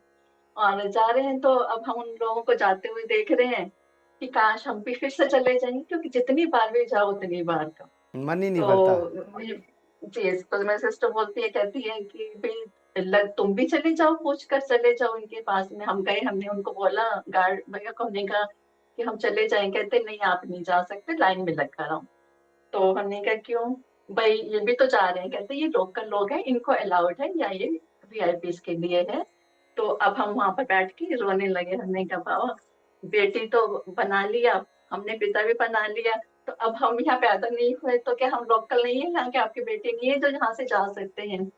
और जा रहे हैं, तो अब हम उन लोगों को जाते हुए देख रहे हैं कि काश हम भी फिर से चले जाएं, क्योंकि जितनी बार भी जाओ उतनी बार का। मन ही नहीं भरता। तो जी, तो मेरी सिस्टर बोलती है, कहती है कि भाई तुम भी चले जाओ, पूछ कर चले जाओ इनके पास में। हम गए, हमने उनको बोला, गार्ड भैया को हमने कहा कि हम चले जाएं, कहते नहीं आप नहीं जा सकते, लाइन में लग कर आओ। तो हमने कहा क्यों भाई, ये भी तो जा रहे हैं, कहते ये लोकल लोग हैं, इनको अलाउड है, या ये वीआईपी के लिए है। तो अब हम वहां पर बैठ के रोने लगे, हमने कहा बाबा बेटी तो बना लिया, हमने पिता भी बना लिया, तो अब हम यहाँ पैदा नहीं हुए तो क्या हम लोकल नहीं है यहाँ के, आपकी बेटी नहीं है जो यहाँ से जा सकते हैं।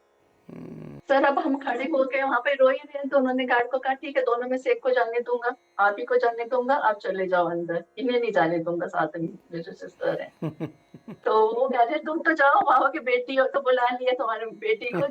सर अब हम खड़े हो गए वहां पे रो ही रहे हैं, तो उन्होंने गार्ड को कहा ठीक है, दोनों में से एक को जाने दूंगा, आप ही को जाने दूंगा, आप चले जाओ अंदर, इन्हें नहीं जाने दूंगा, साथ में मेरे जो सिस्टर है। तो वो कह रहे तुम तो जाओ, बाबा की बेटी हो तो बुला लिया तुम्हारी बेटी को।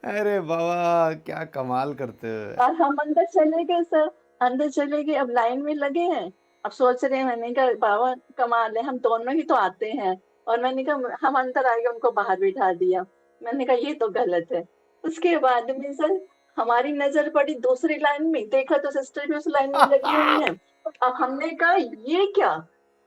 अरे बाबा क्या कमाल करते हो यार। और हम अंदर चले गए सर, अंदर चले गए, अब लाइन में लगे हैं। अब सोच रहे हैं, मैंने कहा बाबा कमाल है, हम दोनों ही तो आते हैं। और मैंने कहा हम अंदर आ गए, उनको बाहर बिठा दिया। मैंने कहा ये तो गलत है। उसके बाद में सर हमारी नजर पड़ी दूसरी लाइन में, देखा तो सिस्टर भी उस लाइन में लगी हुई है। अब हमने कहा ये क्या,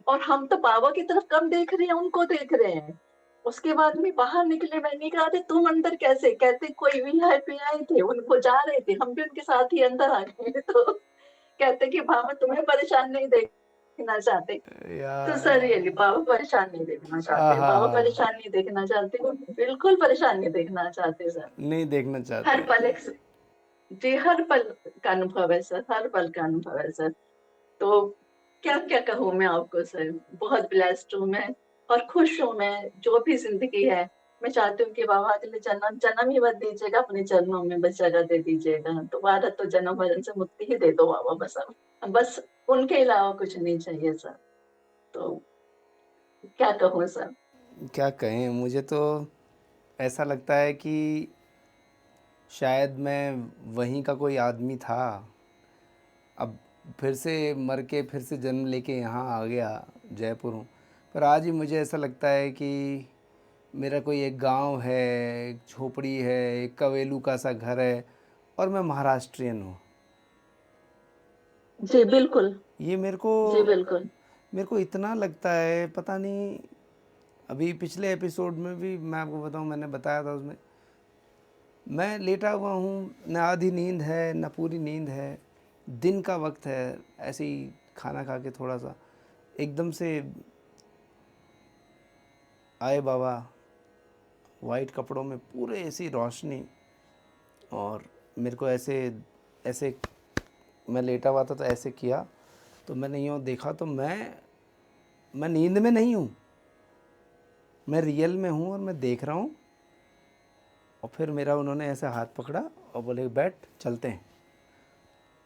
और हम तो बाबा की तरफ कम देख रहे हैं, उनको देख रहे हैं। उसके बाद में बाहर निकले, मैंने कहा अरे तुम अंदर कैसे, कहते कोई वीआईपी आए थे, उनको जा रहे थे, हम भी उनके साथ ही अंदर आ गए। तो कहते कि बाबा तुम्हें परेशान नहीं देखना चाहते। तो सर यार ये बाबा परेशान नहीं देखना चाहते, आहा बाबा हा, परेशान नहीं देखना चाहते, वो बिल्कुल परेशान नहीं देखना चाहते सर। नहीं देखना हर चाहते। पल जी हर पल का अनुभव है सर, हर पल का अनुभव है सर। तो क्या क्या कहूँ मैं आपको सर, बहुत ब्लेस्ड हूँ मैं, और खुश हूँ मैं, जो भी जिंदगी है। मैं चाहती हूँ कि बाबा अगले जन्म जन्म ही मत दीजिएगा, अपने चरणों में बस जगह दे दीजिएगा, दोबारा तो जन्म मरण से मुक्ति ही दे दो बाबा, बस अब बस उनके अलावा कुछ नहीं चाहिए सर। तो क्या कहूँ सर। क्या कहें, मुझे तो ऐसा लगता है कि शायद मैं वहीं का कोई आदमी था, अब फिर से मर के फिर से जन्म लेके यहाँ आ गया, जयपुर हूँ। पर आज ही मुझे ऐसा लगता है कि मेरा कोई एक गांव है, एक झोपड़ी है, एक कवेलू का सा घर है, और मैं महाराष्ट्रियन हूँ। जी बिल्कुल। ये जी बिल्कुल। मेरे को इतना लगता है, पता नहीं। अभी पिछले एपिसोड में भी मैं आपको बताऊँ, मैंने बताया था उसमें, मैं लेटा हुआ हूँ, न आधी नींद है न पूरी नींद है, दिन का वक्त है, ऐसे ही खाना खा के थोड़ा सा एकदम से आए बाबा, वाइट कपड़ों में, पूरे ऐसी रोशनी, और मेरे को ऐसे ऐसे, मैं लेटा हुआ था तो ऐसे किया, तो मैंने यूँ देखा, तो मैं नींद में नहीं हूँ, मैं रियल में हूँ और मैं देख रहा हूँ। और फिर मेरा उन्होंने ऐसे हाथ पकड़ा और बोले बैठ चलते हैं।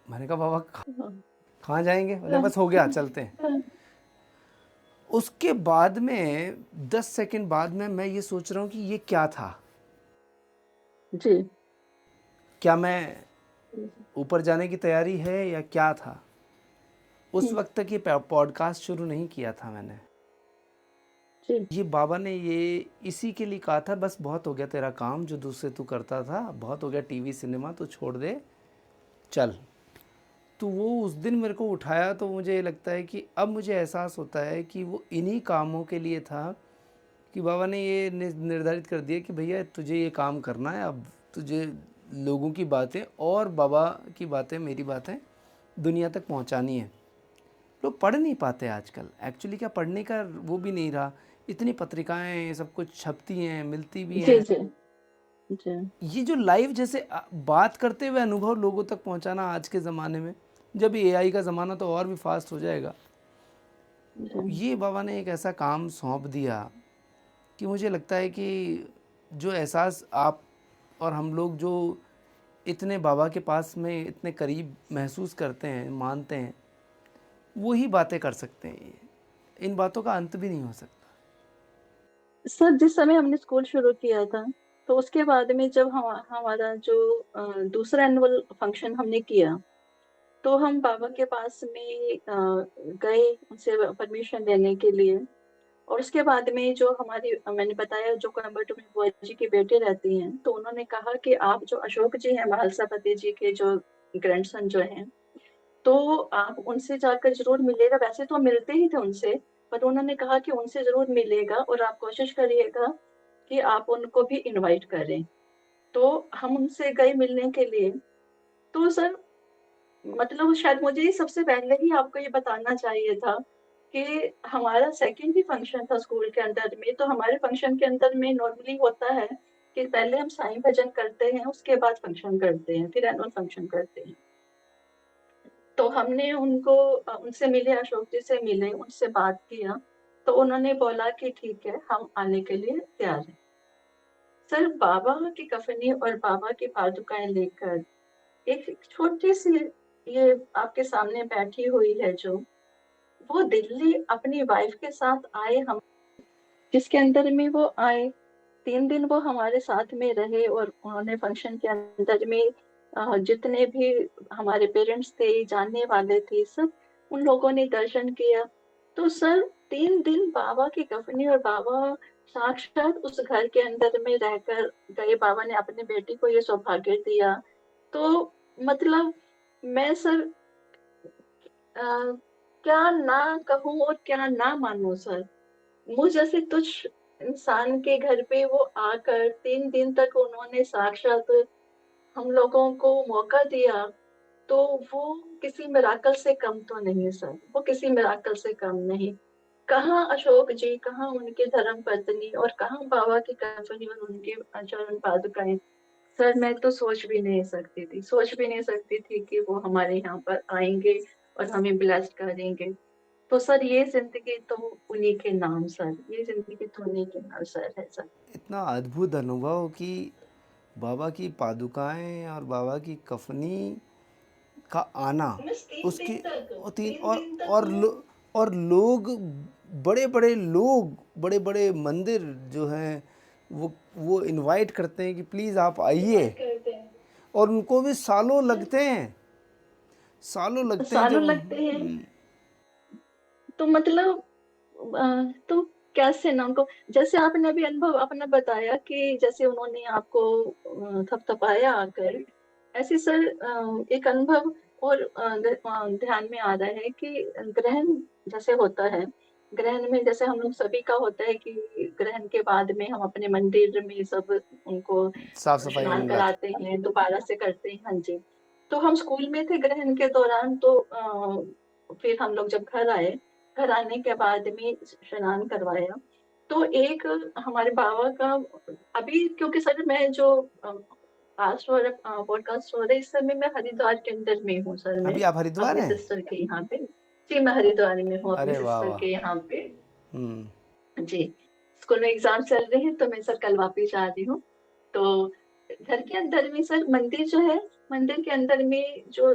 मैंने कहा बाबा कहाँ जाएंगे? बोले बस हो गया, चलते हैं। उसके बाद में 10 सेकंड बाद में मैं ये सोच रहा हूँ कि ये क्या था, जी क्या मैं ऊपर जाने की तैयारी है या क्या था। उस वक्त तक ये पॉडकास्ट शुरू नहीं किया था मैंने। जी ये बाबा ने ये इसी के लिए कहा था, बस बहुत हो गया तेरा काम जो दूसरे तू करता था, बहुत हो गया टीवी सिनेमा, तो छोड़ दे, चल। तो वो उस दिन मेरे को उठाया, तो मुझे लगता है कि अब मुझे एहसास होता है कि वो इन्हीं कामों के लिए था, कि बाबा ने ये निर्धारित कर दिया कि भैया तुझे ये काम करना है, अब तुझे लोगों की बातें और बाबा की बातें, मेरी बातें दुनिया तक पहुंचानी है। लोग पढ़ नहीं पाते आजकल, एक्चुअली क्या पढ़ने का वो भी नहीं रहा, इतनी पत्रिकाएं सब कुछ छपती हैं, मिलती भी जी हैं। जी जी ये जो लाइव जैसे बात करते हुए अनुभव लोगों तक पहुंचाना आज के ज़माने में, जब एआई का ज़माना तो और भी फास्ट हो जाएगा, जी ये बाबा ने एक ऐसा काम सौंप दिया कि मुझे लगता है कि जो एहसास आप और हम लोग जो इतने बाबा के पास में इतने करीब महसूस करते हैं, मानते हैं, वही बातें कर सकते हैं। इन बातों का अंत भी नहीं हो सकता। सर जिस समय हमने स्कूल शुरू किया था, तो उसके बाद में जब हमारा जो दूसरा एनुअल फंक्शन हमने किया, तो हम बाबा के पास में गए उनसे परमिशन लेने के लिए। और उसके बाद में जो हमारी मैंने बताया जो कोयम्बटूर में बुआ जी की बेटी रहती हैं, तो उन्होंने कहा कि आप जो अशोक जी हैं, महालसापति जी के जो ग्रैंडसन जो हैं, तो आप उनसे जाकर जरूर मिलेगा। वैसे तो हम मिलते ही थे उनसे, पर उन्होंने कहा कि उनसे जरूर मिलेगा और आप कोशिश करिएगा कि आप उनको भी इनवाइट करें। तो हम उनसे गए मिलने के लिए। तो सर मतलब शायद मुझे ही सबसे पहले ही आपको ये बताना चाहिए था कि हमारा सेकंड ही फंक्शन था स्कूल के अंदर में। तो हमारे फंक्शन के अंदर में नॉर्मली होता है कि पहले हम साईं भजन करते हैं, उसके बाद फंक्शन करते हैं, फिर एनुअल फंक्शन करते हैं। तो हमने उनसे मिले, अशोक जी से मिले, उनसे बात किया। तो उन्होंने बोला कि ठीक है, हम आने के लिए तैयार हैं। सर बाबा की कफनी और बाबा की पादुकाएं लेकर एक छोटी सी, ये आपके सामने बैठी हुई है जो, वो दिल्ली अपनी वाइफ के साथ आए, हम जिसके अंदर में वो आए, 3 दिन वो हमारे साथ में रहे और उन्होंने फंक्शन के अंदर में जितने भी हमारे पेरेंट्स थे, जानने वाले थे, सब उन लोगों ने दर्शन किया। तो सर 3 दिन बाबा की कफनी और बाबा साक्षात उस घर के अंदर में रहकर गए। बाबा ने अपने बेटी को ये सौभाग्य दिया। तो मतलब मैं सर क्या ना कहूँ और क्या ना मानूँ सर। मुझ जैसे तुच्छ इंसान के घर पे वो आकर 3 दिन तक उन्होंने साक्षात हम लोगों को मौका दिया, तो वो किसी मिराकल से कम तो नहीं सर, वो किसी मिराकल से कम नहीं। कहाँ अशोक जी, कहाँ उनकी धर्म पत्नी और कहाँ बाबा की कफनी और उनके चरण पादुकाएं। सर मैं तो सोच भी नहीं सकती थी कि वो हमारे यहाँ पर आएंगे और हमें ब्लेस्ड करेंगे। तो सर ये जिंदगी तो उन्हीं के नाम सर, ये जिंदगी तो उन्हीं के नाम सर है सर। इतना अद्भुत अनुभव कि बाबा की पादुकाएं और बाबा की कफनी का आना, बस 3 उसकी दिन तक, और तीन 3 दिन तक वो और लोग, बड़े बड़े लोग, बड़े बड़े मंदिर जो हैं वो इनवाइट करते हैं कि प्लीज़ आप आइए, इनवाइट करते हैं। और उनको भी सालों लगते हैं, सालों लगते हैं सालों जब लगते हैं। तो मतलब तो कैसे ना उनको, जैसे आपने अभी अनुभव अपना बताया कि जैसे उन्होंने आपको थपथपाया आकर, ऐसे सर एक अनुभव और ध्यान में आ रहा है कि ग्रहण जैसे होता है, ग्रहण में जैसे हम लोग सभी का होता है कि ग्रहण के बाद में हम अपने मंदिर में सब उनको साफ सफाई स्नान होने लगा। कराते हैं, दोबारा से करते हैं। हाँ जी। तो हम स्कूल में थे ग्रहण के दौरान, तो फिर हम लोग जब घर आए, घर आने के बाद में स्नान करवाया, तो एक हमारे बाबा का, अभी क्योंकि सर मैं जो कास्ट और पॉडकास्ट हो रहा है इस समय मैं हरिद्वार के अंदर में हूँ सर, मैं अभी आप हरिद्वार अपनी हैं? सिस्टर के यहाँ पे। जी मैं हरिद्वार में हूँ अपनी अरे वाह सिस्टर वाह। के यहाँ पे। हम्म। जी। स्कूल में एग्जाम चल रहे हैं तो मैं सर कल वापिस आ रही हूँ। तो घर के अंदर में सर मंदिर जो है, मंदिर के अंदर में जो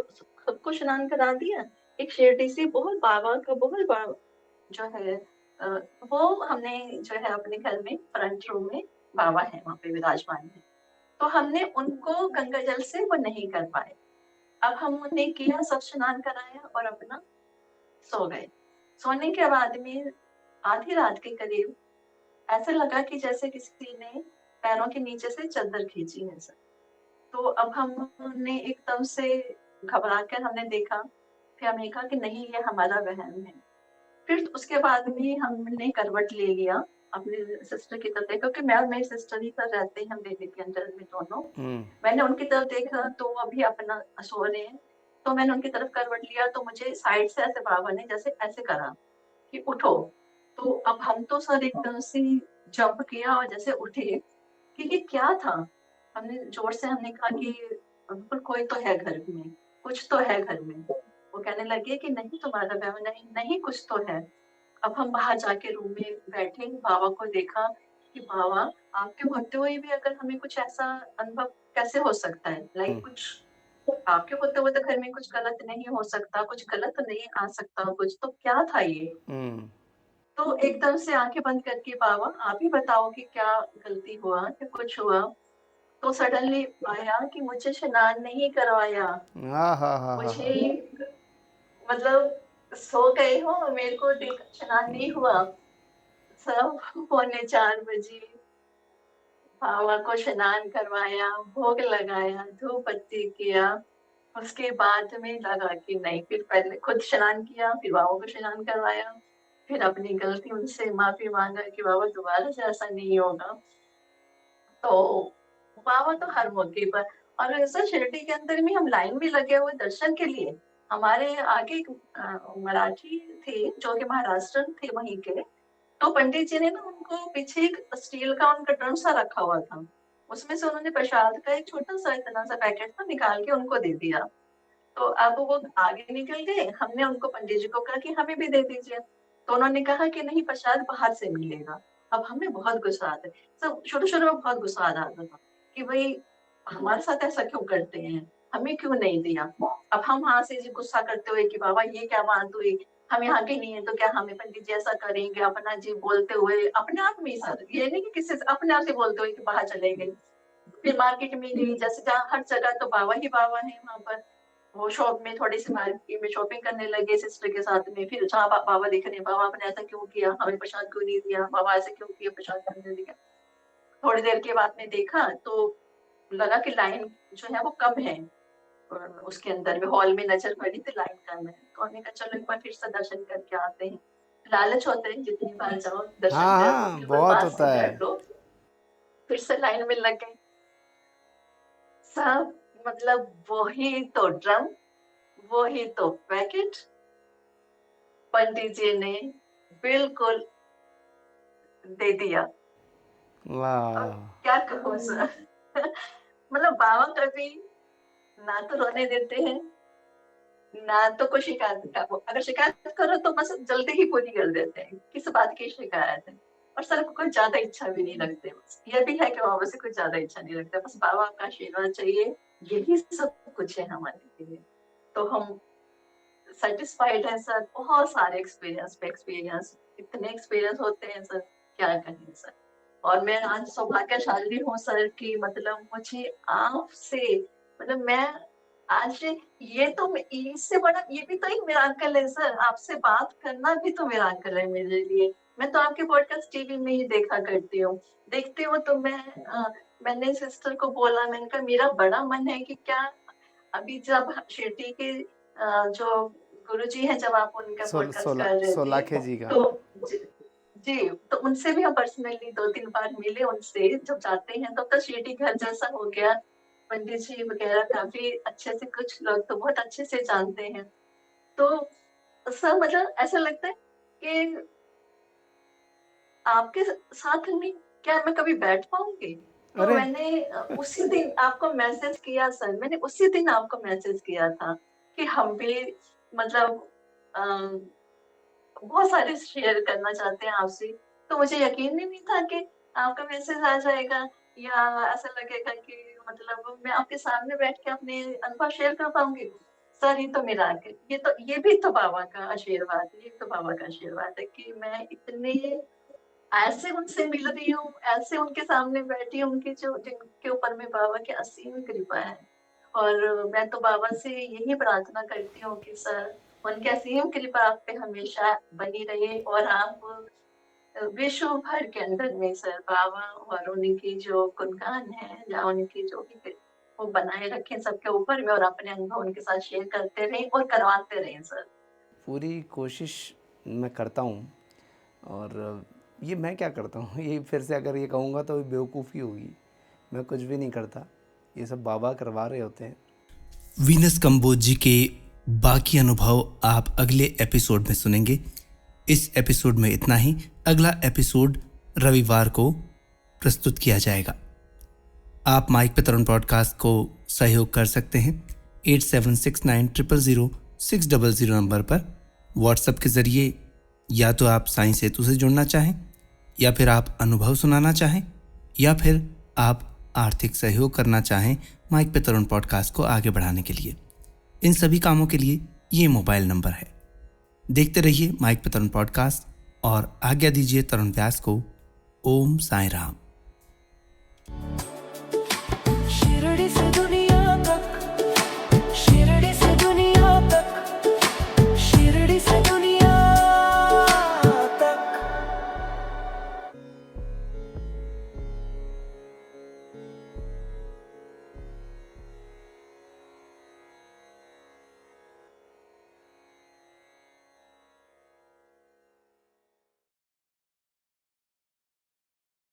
सबको स्नान करा दिया, एक शिरडी से बहुत बाबा का बहुत बड़ा जो है अ, वो हमने जो है अपने घर में फ्रंट रूम में बाबा है वहां पे विराजमान है, तो हमने उनको गंगा जल से वो नहीं कर पाए। अब हम उन्हें किया, सब स्नान कराया और अपना सो गए। सोने के बाद में आधी रात के करीब ऐसा लगा कि जैसे किसी ने पैरों के नीचे से चादर खींची है सर। तो अब हमने एकदम से घबरा कर हमने देखा, फिर हमने कहा कि नहीं ये हमारा वहम है। फिर उसके बाद भी हमने करवट ले लिया अपने सिस्टर की तरफ देखा, क्योंकि मैं और मेरी सिस्टर ही पर रहते हैं, हम बेबी के अंदर में दोनों। मैंने उनकी तरफ देखा तो वो अभी अपना सो रहे हैं, तो मैंने उनकी तरफ करवट लिया तो मुझे साइड से ऐसे बाबा ने जैसे ऐसे करा कि उठो। तो अब हम तो सर एकदम से जंप किया और जैसे उठे कि ये क्या था। हमने जोर से हमने कहा कि बिल्कुल कोई तो है घर में, कुछ तो है घर में। वो कहने लगे कि नहीं तुम्हारा वहम नहीं, नहीं कुछ तो है। अब हम बाहर जाके रूम में बैठे, बाबा को देखा कि बाबा आपके होते हुए भी अगर हमें कुछ ऐसा अनुभव कैसे हो सकता है, लाइक कुछ आपके होते हुए तो घर में कुछ गलत नहीं हो सकता, कुछ गलत नहीं आ सकता, कुछ तो क्या था ये। तो एकदम से आंखें बंद करके बाबा आप ही बताओ कि क्या गलती हुआ या कुछ हुआ। तो सडनली आया कि मुझे स्नान नहीं करवाया। हाँ हाँ हाँ हाँ हाँ। मुझे मतलब सो गए हो, मेरे को देख स्नान नहीं हुआ। सब 3:45 बजे बाबा को स्नान करवाया, भोग लगाया, धूप बत्ती किया। उसके बाद में लगा कि नहीं, फिर पहले खुद स्नान किया, फिर बाबा को स्नान करवाया, फिर अपनी गलती उनसे माफी मांगा कि बाबा दोबारा से ऐसा नहीं होगा। तो बाबा तो हर मौके पर, और ऐसा शिरडी के अंदर में हम लाइन में लगे हुए दर्शन के लिए। हमारे आगे एक मराठी थे जो कि महाराष्ट्र थे वहीं के, तो पंडित जी ने ना उनको पीछे एक स्टील का उनका ड्रम सा रखा हुआ था, उसमें से उन्होंने प्रसाद का एक छोटा सा इतना सा पैकेट था निकाल के उनको दे दिया। तो अब वो आगे निकल गए, हमने उनको पंडित जी को कहा कि हमें भी दे दीजिए। तो उन्होंने कहा कि नहीं प्रसाद बाहर से मिलेगा। अब हमें बहुत गुस्सा आता है, सब शुरू शुरू में बहुत गुस्सा आ रहा था कि भाई हमारे साथ ऐसा क्यों करते हैं। हमें क्यों नहीं दिया। अब हम वहां से गुस्सा करते हुए कि बाबा ये क्या बात हुई, हम यहाँ के नहीं है तो क्या हमें पंडित जी ऐसा करेंगे, अपना जी बोलते हुए अपने आप में ही सर, ये नहीं कि किसी से, अपने आप से बोलते हुए कि बाहर चले गए। फिर मार्केट में गई, जैसे जहाँ हर जगह तो बाबा ही बाबा है वहां पर। वो शॉप में थोड़ी सी मार्केट में शॉपिंग करने लगे सिस्टर के साथ में, फिर जहाँ बाबा दिख रहे, बाबा आपने ऐसा क्यों किया, हमें प्रसाद क्यों नहीं दिया, बाबा ऐसे क्यों किया, प्रसाद क्यों नहीं दिया। थोड़ी देर के बाद में देखा तो लगा कि लाइन जो है वो कम है, और उसके अंदर में हॉल में नजर पड़ी थी लाइन कम है, तो हमने कहा चलो एक बार फिर से दर्शन करके आते हैं। लालच होता है जितनी बार जाओ दर्शन हाँ कर हाँ, बिल्कुल बहुत पास से होता है। कर लो। फिर से लाइन में लग गए सब, मतलब वही तो ड्रम, वही तो पैकेट, पंडित जी ने बिल्कुल दे दिया। अब वाह। क्या कहूँ सर मतलब बाबा कभी ना तो रोने देते हैं, ना तो कोई शिकायत का, अगर शिकायत करो तो बस जल्दी ही पूरी कर देते हैं, किस बात की शिकायत है। और सर को कुछ ज्यादा इच्छा भी नहीं रखते, बस ये भी है कि बाबा से कुछ ज्यादा इच्छा नहीं रखते, बस बाबा का आशीर्वाद चाहिए, यही सब कुछ है हमारे लिए। तो हम सेटिस्फाइड है सर, बहुत सारे एक्सपीरियंस पे एक्सपीरियंस, इतने एक्सपीरियंस होते हैं सर, क्या कहें सर। और मैं आज सौभाग्यशाली हूँ सर कि मतलब मुझे आपसे, मतलब मैं आज ये तो इससे बड़ा ये भी तो एक मिराकल है सर, आपसे बात करना भी तो मिराकल है मेरे लिए। मैं तो आपके पॉडकास्ट टीवी में ही देखा करती हूँ, देखती हूँ तो मैंने सिस्टर को बोला, मैंने कहा मेरा बड़ा मन है कि क्या अभी जब शिरडी के जो गुरुजी हैं, जब आप उनका पॉडकास्ट कर रहे थे सोलाखे जी का। तो जी, तो उनसे भी हम पर्सनली 2-3 बार मिले, उनसे जब जाते हैं तब तो शिरडी घर जैसा हो गया। पंडित जी वगैरह काफी अच्छे से, कुछ लोग तो बहुत अच्छे से जानते हैं। तो सर मतलब ऐसा लगता है कि आपके साथ में क्या मैं कभी बैठ पाऊंगी। तो अरे मैंने उसी दिन आपको मैसेज किया सर, मैंने उसी दिन आपको मैसेज किया था कि हम भी मतलब बहुत सारे शेयर करना चाहते हैं आपसे। तो मुझे यकीन ही नहीं था कि आपका मैसेज आ जाएगा, या ऐसा लगेगा कि मतलब मैं आपके सामने बैठ के अपने अनुभव शेयर कर पाऊंगी। सर ये तो मेरा, ये भी तो बाबा का आशीर्वाद, ये तो बाबा का आशीर्वाद है कि मैं इतने ऐसे उनसे मिल रही हूँ, ऐसे उनके सामने बैठी हूँ, उनकी जो जिनके ऊपर में बाबा की असीम कृपा है। और मैं तो बाबा से यही प्रार्थना करती हूँ कि सर उनकी असीम कृपा आप पे हमेशा बनी रहे, और आप विश्व भर के अंदर में सर बाबा और उनकी जो गुणगान है या उनकी जो भी वो बनाए रखें सबके ऊपर में, और अपने अनुभव उनके साथ शेयर करते रहें और करवाते रहें सर। पूरी कोशिश मैं करता हूँ। और ये मैं क्या करता हूँ, ये फिर से अगर ये कहूँगा तो बेवकूफ़ी होगी। मैं कुछ भी नहीं करता, ये सब बाबा करवा रहे होते हैं। वीनस कंबोज जी के बाकी अनुभव आप अगले एपिसोड में सुनेंगे। इस एपिसोड में इतना ही। अगला एपिसोड रविवार को प्रस्तुत किया जाएगा। आप माइक पे तरुण पॉडकास्ट को सहयोग कर सकते हैं 8769000600 नंबर पर व्हाट्सएप के ज़रिए। या तो आप साईं सेतु से जुड़ना चाहें, या फिर आप अनुभव सुनाना चाहें, या फिर आप आर्थिक सहयोग करना चाहें माइक पे तरुण पॉडकास्ट को आगे बढ़ाने के लिए। इन सभी कामों के लिए ये मोबाइल नंबर है। देखते रहिए माइक पे तरुण पॉडकास्ट और आज्ञा दीजिए तरुण व्यास को। ओम साईं राम। शिरडी से दुनिया तक, शिरडी से दुनिया तक, शिरडी से दुनिया